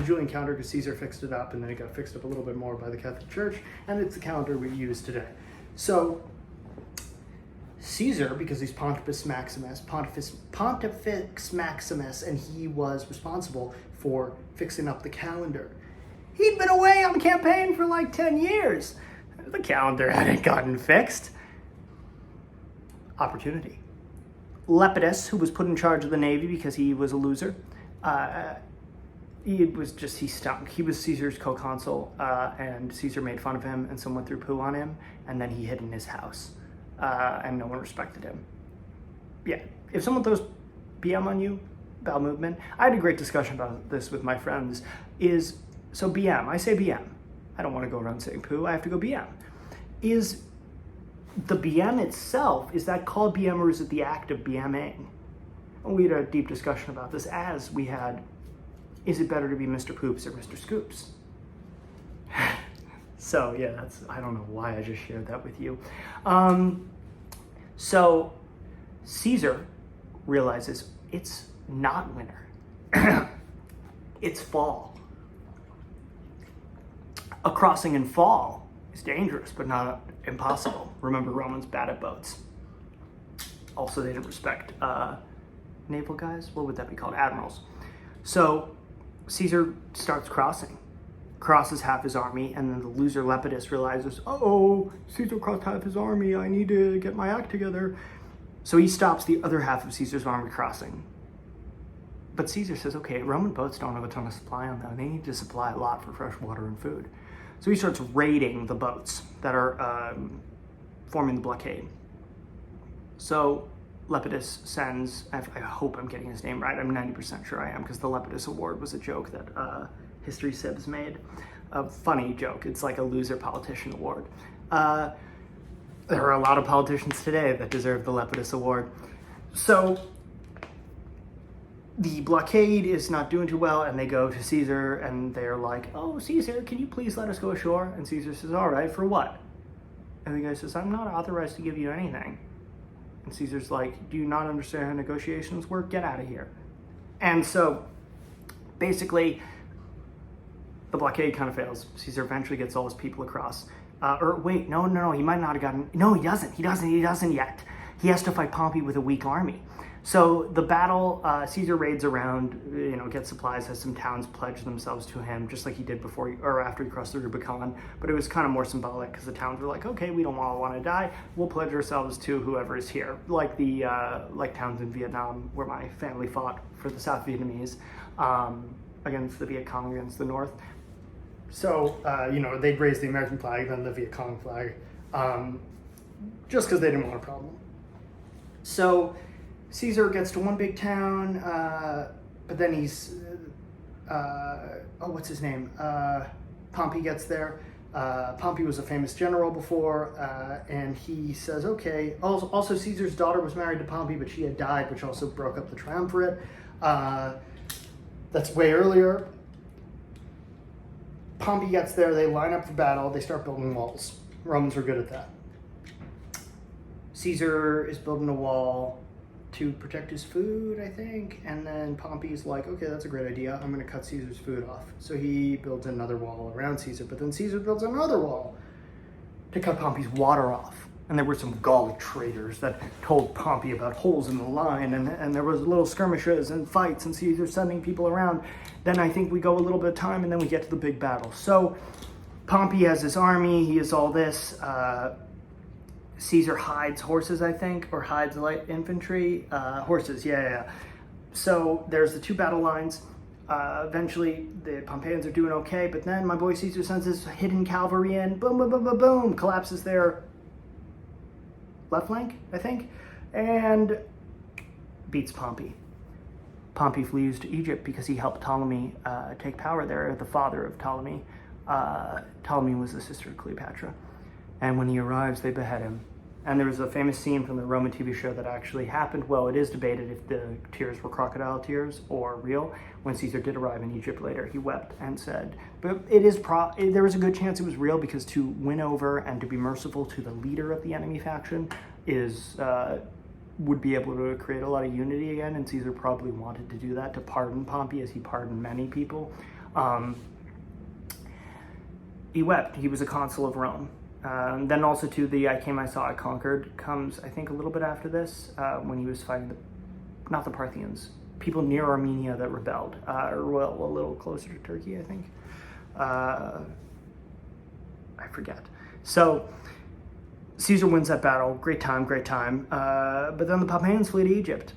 Julian calendar, because Caesar fixed it up, and then it got fixed up a little bit more by the Catholic Church, and it's the calendar we use today. So Caesar, because he's Pontifex Maximus, and he was responsible for fixing up the calendar. He'd been away on campaign for like 10 years. The calendar hadn't gotten fixed. Opportunity. Lepidus, who was put in charge of the navy because he was a loser, he stunk. He was Caesar's co-consul, and Caesar made fun of him, and someone threw poo on him, and then he hid in his house, and no one respected him. Yeah, if someone throws BM on you, bowel movement, I had a great discussion about this with my friends, so BM, I say BM. I don't want to go around saying poo, I have to go BM. Is the BM itself, is that called BM, or is it the act of BMing? And we had a deep discussion about this, as we had, is it better to be Mr. Poops or Mr. Scoops? So yeah, I don't know why I just shared that with you. So Caesar realizes it's not winter, it's fall. A crossing in fall is dangerous, but not impossible. Remember, Romans bad at boats. Also, they didn't respect naval guys. What would that be called? Admirals. So Caesar starts crosses half his army, and then the loser Lepidus realizes, Caesar crossed half his army, I need to get my act together. So he stops the other half of Caesar's army crossing. But Caesar says, okay, Roman boats don't have a ton of supply on them. They need to supply a lot for fresh water and food. So he starts raiding the boats that are forming the blockade. So Lepidus sends, I hope I'm getting his name right, I'm 90% sure I am, because the Lepidus Award was a joke that History Sibs made. A funny joke, it's like a loser politician award. There are a lot of politicians today that deserve the Lepidus Award. So the blockade is not doing too well, and they go to Caesar, and they're like, oh, Caesar, can you please let us go ashore? And Caesar says, all right, for what? And the guy says, I'm not authorized to give you anything. And Caesar's like, do you not understand how negotiations work? Get out of here. And so basically, the blockade kind of fails. Caesar eventually gets all his people across. No, he might not have gotten, no, he doesn't yet. He has to fight Pompey with a weak army. So the battle, Caesar raids around, gets supplies, has some towns pledge themselves to him, just like he did after he crossed the Rubicon. But it was kind of more symbolic, because the towns were like, okay, we don't all want to die. We'll pledge ourselves to whoever is here. Like like towns in Vietnam, where my family fought for the South Vietnamese against the Viet Cong against the North. So, they'd raise the American flag, then the Viet Cong flag, just because they didn't want a problem. So Caesar gets to one big town, but then he's, what's his name? Pompey gets there. Pompey was a famous general before, and he says, okay, also Caesar's daughter was married to Pompey, but she had died, which also broke up the triumvirate. That's way earlier. Pompey gets there, they line up for battle, they start building walls. Romans were good at that. Caesar is building a wall. to protect his food, I think. And then Pompey's like, okay, that's a great idea. I'm going to cut Caesar's food off. So he builds another wall around Caesar, but then Caesar builds another wall to cut Pompey's water off. And there were some Gallic traders that told Pompey about holes in the line, and there was little skirmishes and fights, and Caesar sending people around. Then I think we go a little bit of time, and then we get to the big battle. So Pompey has his army, he has all this. Caesar hides horses, I think, or hides light infantry. Horses, yeah. So there's the two battle lines. Eventually, the Pompeians are doing okay, but then my boy Caesar sends his hidden cavalry in. Boom, boom, boom, boom, boom. Collapses their left flank, I think, and beats Pompey. Pompey flees to Egypt because he helped Ptolemy take power there, the father of Ptolemy. Ptolemy was the sister of Cleopatra. And when he arrives, they behead him. And there was a famous scene from the Roman TV show that actually happened. Well, it is debated if the tears were crocodile tears or real. When Caesar did arrive in Egypt later, he wept and said, but there was a good chance it was real, because to win over and to be merciful to the leader of the enemy faction would be able to create a lot of unity again. And Caesar probably wanted to do that, to pardon Pompey as he pardoned many people. He wept. He was a consul of Rome. Then also to the I came, I saw, I conquered comes, I think, a little bit after this, when he was fighting not the Parthians, people near Armenia that rebelled, or well, a little closer to Turkey, I think. I forget. So Caesar wins that battle. Great time. But then the Pompeians flee to Egypt,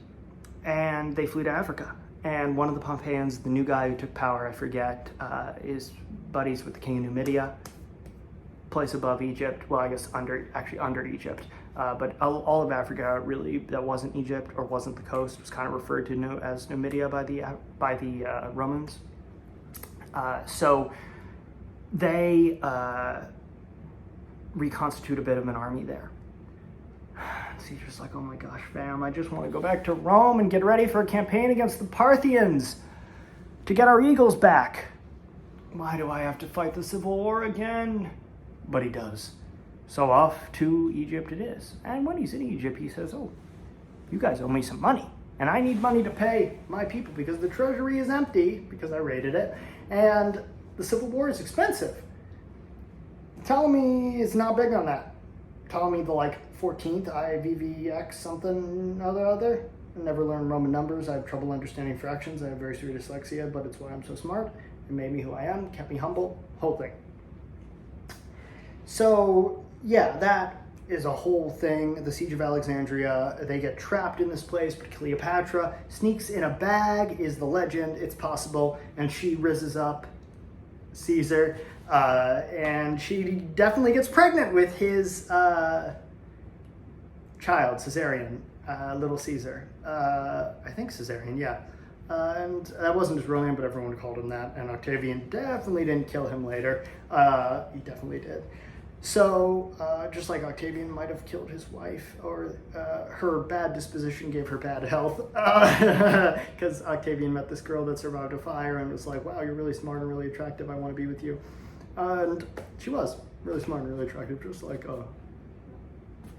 and they flee to Africa. And one of the Pompeians, the new guy who took power, I forget, is buddies with the king of Numidia. Place above Egypt, well, I guess under Egypt, but all of Africa really that wasn't Egypt or wasn't the coast was kind of referred to as Numidia by the Romans. So they reconstitute a bit of an army there. Caesar's like, oh my gosh, fam, I just want to go back to Rome and get ready for a campaign against the Parthians to get our eagles back. Why do I have to fight the civil war again? But he does. So off to Egypt it is. And when he's in Egypt, he says, oh, you guys owe me some money. And I need money to pay my people because the treasury is empty, because I raided it. And the civil war is expensive. Ptolemy is not big on that. Ptolemy the 14th, IVVX something other. I never learned Roman numbers. I have trouble understanding fractions. I have very severe dyslexia, but it's why I'm so smart. It made me who I am, kept me humble, whole thing. So, yeah, that is a whole thing. The Siege of Alexandria, they get trapped in this place, but Cleopatra sneaks in a bag, is the legend, it's possible, and she rizzes up Caesar, and she definitely gets pregnant with his child, Caesarion, little Caesar. I think Caesarion, yeah. And that wasn't his real name, but everyone called him that, and Octavian definitely didn't kill him later. He definitely did. So, just like Octavian might have killed his wife, or her bad disposition gave her bad health, because Octavian met this girl that survived a fire and was like, wow, you're really smart and really attractive, I want to be with you. And she was really smart and really attractive, just like,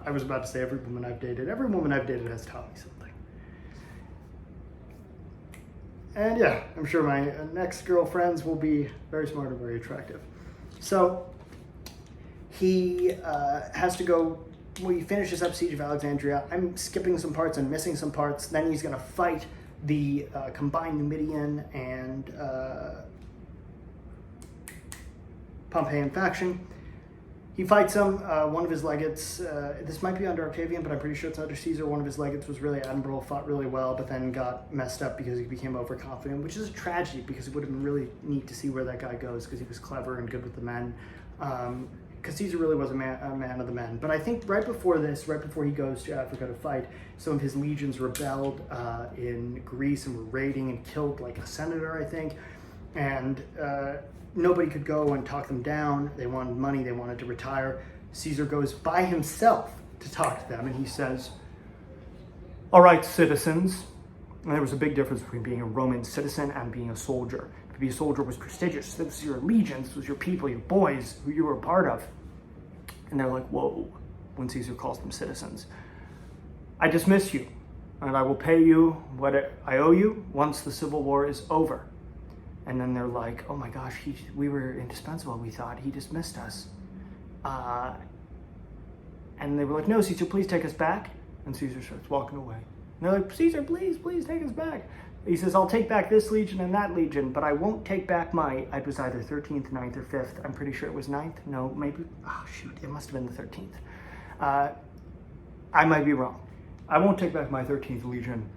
I was about to say every woman I've dated has taught me something. And yeah, I'm sure my next girlfriends will be very smart and very attractive. So, he has to go, he finishes up Siege of Alexandria. I'm skipping some parts and missing some parts. Then he's going to fight the combined Numidian and Pompeian faction. He fights them. One of his legates, this might be under Octavian, but I'm pretty sure it's under Caesar. One of his legates was really admirable, fought really well, but then got messed up because he became overconfident, which is a tragedy because it would have been really neat to see where that guy goes because he was clever and good with the men. Because Caesar really was a man of the men. But I think right before he goes to Africa to fight, some of his legions rebelled in Greece and were raiding and killed a senator, I think. And nobody could go and talk them down. They wanted money, they wanted to retire. Caesar goes by himself to talk to them, and he says, all right, citizens. And there was a big difference between being a Roman citizen and being a soldier. To be a soldier was prestigious. This was your legions, this was your people, your boys, who you were a part of. And they're like, whoa, when Caesar calls them citizens. I dismiss you. and I will pay you what I owe you once the Civil War is over. And then they're like, oh my gosh, we were indispensable. We thought he dismissed us. And they were like, no, Caesar, please take us back. And Caesar starts walking away. And they're like, Caesar, please take us back. He says, I'll take back this legion and that legion, but I won't take back it was either 13th, 9th, or 5th. I'm pretty sure it was 9th. No, maybe, it must have been the 13th. I might be wrong. I won't take back my 13th legion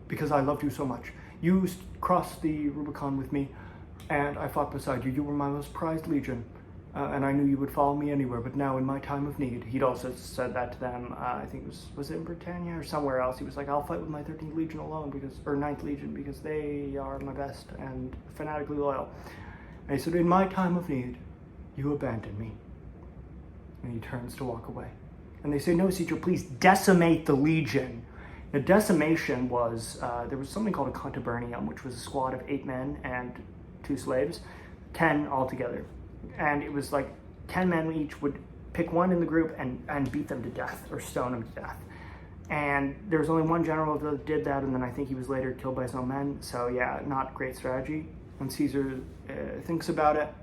because I loved you so much. You crossed the Rubicon with me, and I fought beside you. You were my most prized legion, and I knew you would follow me anywhere, but now in my time of need. He'd also said that to them, I think was it in Britannia or somewhere else? He was like, I'll fight with my 13th Legion alone, or 9th Legion, because they are my best and fanatically loyal. And he said, in my time of need, you abandoned me. And he turns to walk away. And they say, no, Caesar, please decimate the legion. The decimation was, there was something called a contubernarium, which was a squad of 8 men and 2 slaves, 10 altogether. And it was like 10 men each would pick one in the group and beat them to death or stone them to death. And there was only one general that did that, and then I think he was later killed by his own men. So yeah, not great strategy. And Caesar thinks about it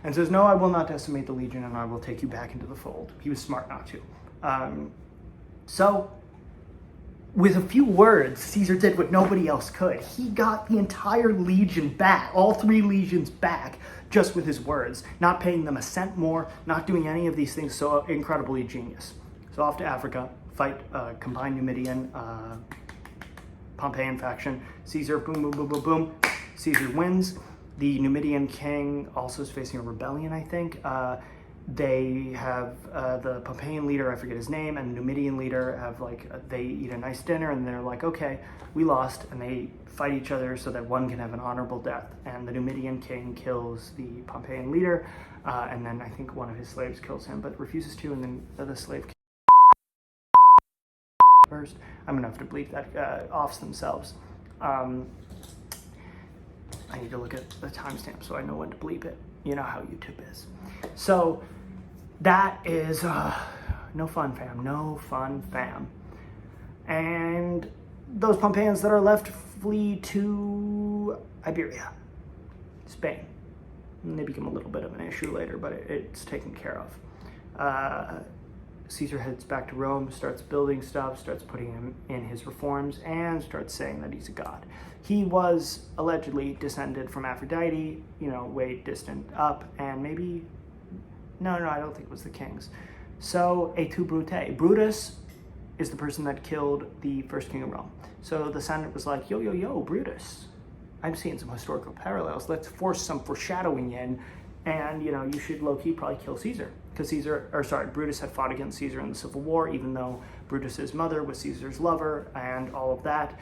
and says, no, I will not decimate the legion, and I will take you back into the fold. He was smart not to. So with a few words, Caesar did what nobody else could. He got the entire legion back, all 3 legions back, just with his words, not paying them a cent more, not doing any of these things. So incredibly genius. So off to Africa, fight combined Numidian, Pompeian faction. Caesar, boom, boom, boom, boom, boom. Caesar wins. The Numidian king also is facing a rebellion, I think. They have the Pompeian leader, I forget his name, and the Numidian leader have they eat a nice dinner, and they're like, okay, we lost, and they fight each other so that one can have an honorable death. And the Numidian king kills the Pompeian leader, and then I think one of his slaves kills him, but refuses to, and then the slave first. I'm gonna have to bleep that offs themselves. I need to look at the timestamp so I know when to bleep it. You know how YouTube is. So that is no fun, fam. No fun, fam. And those Pompeians that are left flee to Iberia, Spain. And they become a little bit of an issue later, but it's taken care of. Caesar heads back to Rome, starts building stuff, starts putting him in his reforms, and starts saying that he's a god. He was allegedly descended from Aphrodite, way distant up, and maybe, no, I don't think it was the kings. So, et tu, Brute. Brutus is the person that killed the first king of Rome. So the Senate was like, yo, Brutus, I'm seeing some historical parallels. Let's force some foreshadowing in, and, you should low-key probably kill Caesar. Because Brutus had fought against Caesar in the Civil War, even though Brutus's mother was Caesar's lover and all of that.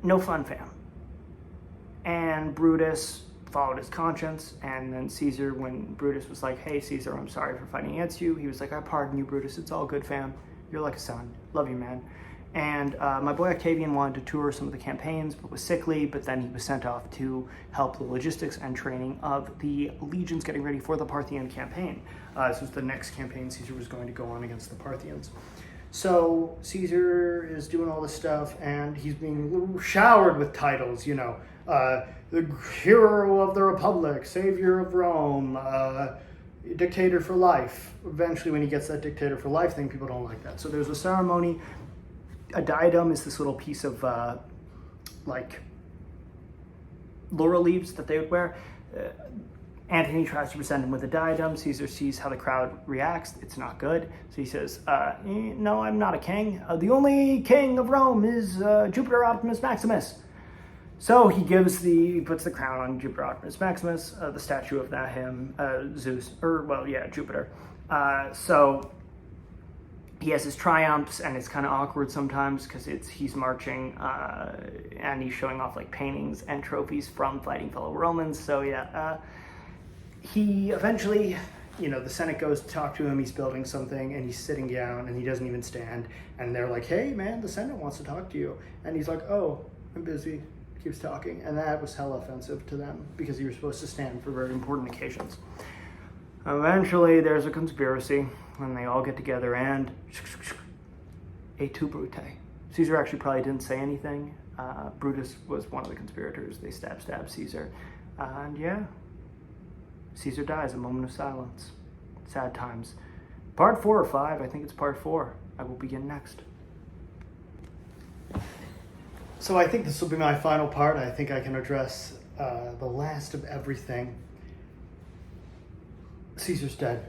No fun, fam. And Brutus followed his conscience, and then Caesar, when Brutus was like, hey, Caesar, I'm sorry for fighting against you, he was like, I pardon you, Brutus, it's all good, fam. You're like a son. Love you, man. And my boy Octavian wanted to tour some of the campaigns, but was sickly, but then he was sent off to help the logistics and training of the legions getting ready for the Parthian campaign. This was the next campaign Caesar was going to go on against the Parthians. So Caesar is doing all this stuff, and he's being showered with titles, the hero of the Republic, savior of Rome, dictator for life. Eventually, when he gets that dictator for life thing, people don't like that. So there's a ceremony. A diadem is this little piece of laurel leaves that they would wear. Antony tries to present him with a diadem. Caesar sees how the crowd reacts. It's not good. So he says, no, I'm not a king. The only king of Rome is Jupiter Optimus Maximus. So he puts the crown on Jupiter Optimus Maximus, the statue of Zeus, Jupiter. So he has his triumphs, and it's kind of awkward sometimes because he's marching and he's showing off paintings and trophies from fighting fellow Romans. So he eventually, the Senate goes to talk to him. He's building something, and he's sitting down, and he doesn't even stand. And they're like, hey, man, the Senate wants to talk to you. And he's like, oh, I'm busy. Keeps talking. And that was hella offensive to them because you were supposed to stand for very important occasions. Eventually, there's a conspiracy, and they all get together and et tu, Brute. Caesar actually probably didn't say anything. Brutus was one of the conspirators. They stab Caesar. And yeah, Caesar dies, a moment of silence. Sad times. Part 4 or 5, I think it's part 4. I will begin next. So I think this will be my final part. I think I can address the last of everything. Caesar's dead.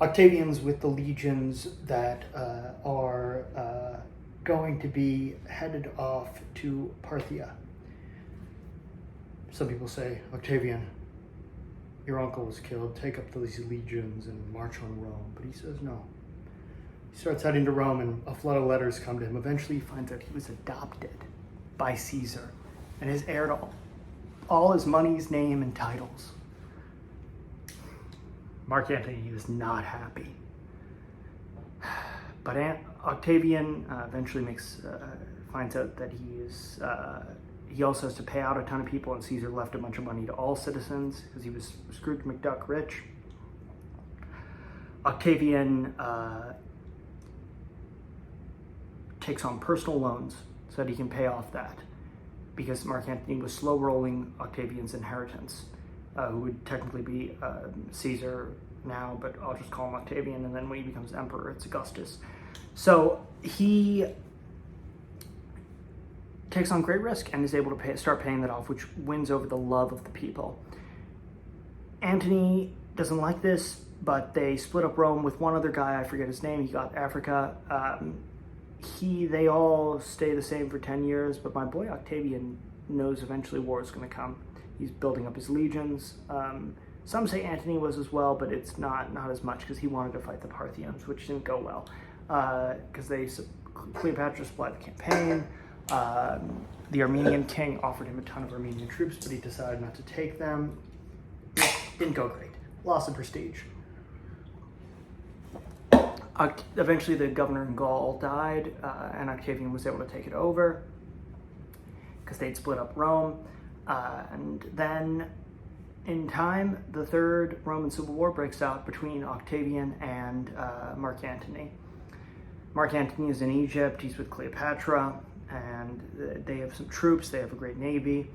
Octavian's with the legions that are going to be headed off to Parthia. Some people say, Octavian, your uncle was killed. Take up these legions and march on Rome. But he says no. He starts heading to Rome, and a flood of letters come to him. Eventually, he finds out he was adopted by Caesar and is heir to all his money, his name, and titles. Mark Antony is not happy. But Octavian eventually finds out that he also has to pay out a ton of people, and Caesar left a bunch of money to all citizens because he was Scrooge McDuck rich. Octavian takes on personal loans so that he can pay off that, because Mark Antony was slow rolling Octavian's inheritance, who would technically be Caesar now, but I'll just call him Octavian, and then when he becomes emperor, it's Augustus. So he takes on great risk and is able to start paying that off, which wins over the love of the people. Antony doesn't like this, but they split up Rome with one other guy, I forget his name, he got Africa. They all stay the same for 10 years, but my boy Octavian knows eventually war is going to come. He's building up his legions. Some say Antony was as well, but it's not as much because he wanted to fight the Parthians, which didn't go well because Cleopatra supplied the campaign. The Armenian king offered him a ton of Armenian troops, but he decided not to take them. Didn't go great. Loss of prestige. Eventually, the governor in Gaul died, and Octavian was able to take it over because they'd split up Rome. And then, in time, the Third Roman Civil War breaks out between Octavian and Mark Antony. Mark Antony is in Egypt. He's with Cleopatra, and they have some troops. They have a great navy.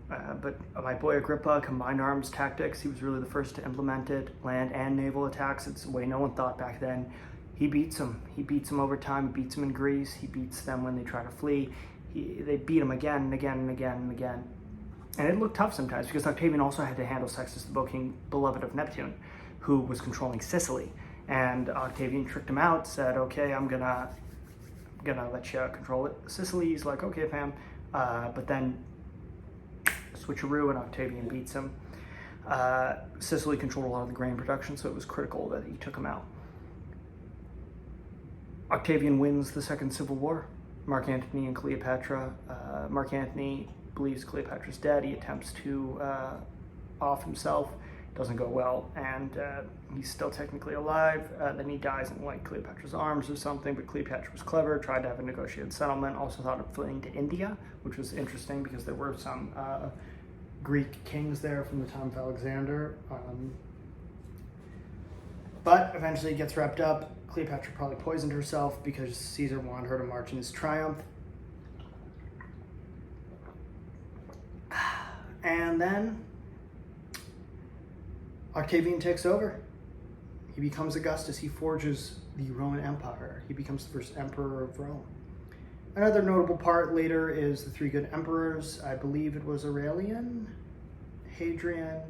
But my boy Agrippa, combined arms tactics, he was really the first to implement it. Land and naval attacks. It's a way no one thought back then. He beats them. He beats them over time. He beats them in Greece. He beats them when they try to flee. They beat him again and again and again and again. And it looked tough sometimes because Octavian also had to handle Sextus the King, beloved of Neptune, who was controlling Sicily. And Octavian tricked him out, said, okay, I'm gonna let you control it. Sicily, he's like, okay, fam. But then switcheroo, and Octavian beats him. Sicily controlled a lot of the grain production, so it was critical that he took him out. Octavian wins the Second Civil War. Mark Antony and Cleopatra. Mark Antony believes Cleopatra's dead. He attempts to off himself. Doesn't go well, and he's still technically alive. Then he dies in like Cleopatra's arms or something, but Cleopatra was clever, tried to have a negotiated settlement, also thought of fleeing to India, which was interesting because there were some Greek kings there from the time of Alexander. But eventually it gets wrapped up. Cleopatra probably poisoned herself because Caesar wanted her to march in his triumph. And then Octavian takes over. He becomes Augustus. He forges the Roman Empire. He becomes the first emperor of Rome. Another notable part later is the three good emperors. I believe it was Aurelian, Hadrian,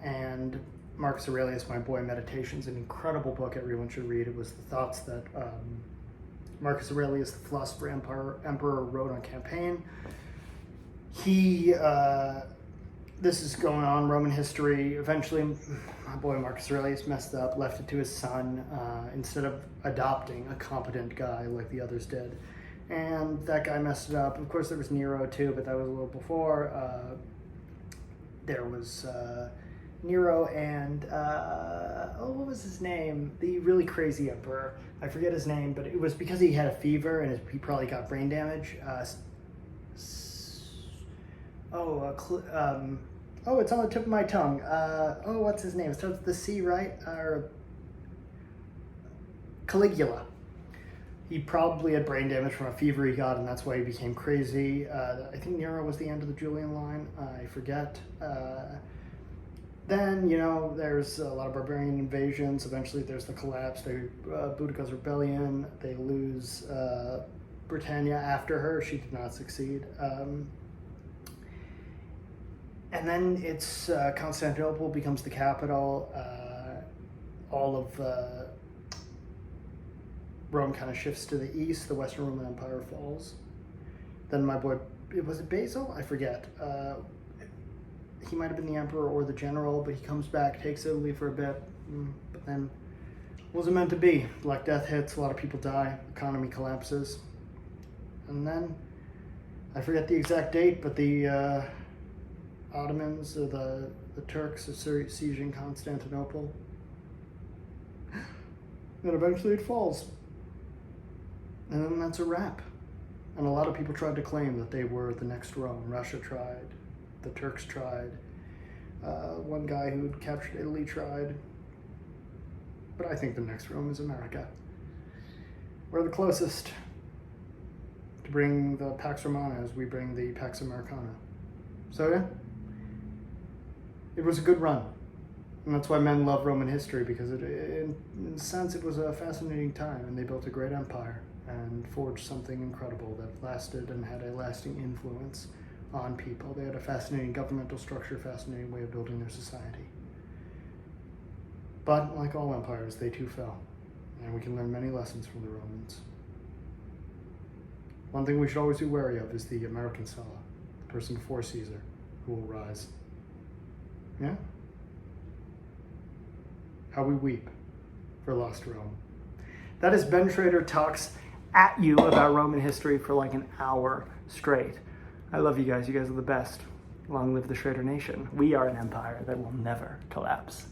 and Marcus Aurelius, my boy. Meditations, an incredible book everyone should read. It was the thoughts that Marcus Aurelius, the philosopher emperor, wrote on campaign. This is going on Roman history. Eventually, my boy Marcus Aurelius messed up, left it to his son instead of adopting a competent guy like the others did. And that guy messed it up. Of course, there was Nero too, but that was a little before. There was Nero and, what was his name? The really crazy emperor. I forget his name, but it was because he had a fever and he probably got brain damage. Oh, it's on the tip of my tongue. What's his name? It starts with the C, right? Caligula. He probably had brain damage from a fever he got, and that's why he became crazy. I think Nero was the end of the Julian line. I forget. Then, there's a lot of barbarian invasions. Eventually, there's the collapse. Boudica's rebellion. They lose Britannia after her. She did not succeed. And then it's Constantinople becomes the capital. All of Rome kind of shifts to the east. The Western Roman Empire falls. Then my boy, was it Basil? I forget. He might have been the emperor or the general, but he comes back, takes Italy for a bit, but then wasn't meant to be. Black Death hits, a lot of people die, economy collapses. And then, I forget the exact date, but the Ottomans, or the Turks, are sieging Constantinople. And eventually it falls. And then that's a wrap. And a lot of people tried to claim that they were the next Rome. Russia tried. The Turks tried. One guy who had captured Italy tried. But I think the next Rome is America. We're the closest to bring the Pax Romana as we bring the Pax Americana. So yeah, it was a good run. And that's why men love Roman history, because in a sense it was a fascinating time, and they built a great empire and forged something incredible that lasted and had a lasting influence on people. They had a fascinating governmental structure, fascinating way of building their society. But like all empires, they too fell, and we can learn many lessons from the Romans. One thing we should always be wary of is the American Sulla, the person before Caesar, who will rise. Yeah? How we weep for lost Rome. That is Ben Shrader talks at you about Roman history for like an hour straight. I love you guys. You guys are the best. Long live the Shrader Nation. We are an empire that will never collapse.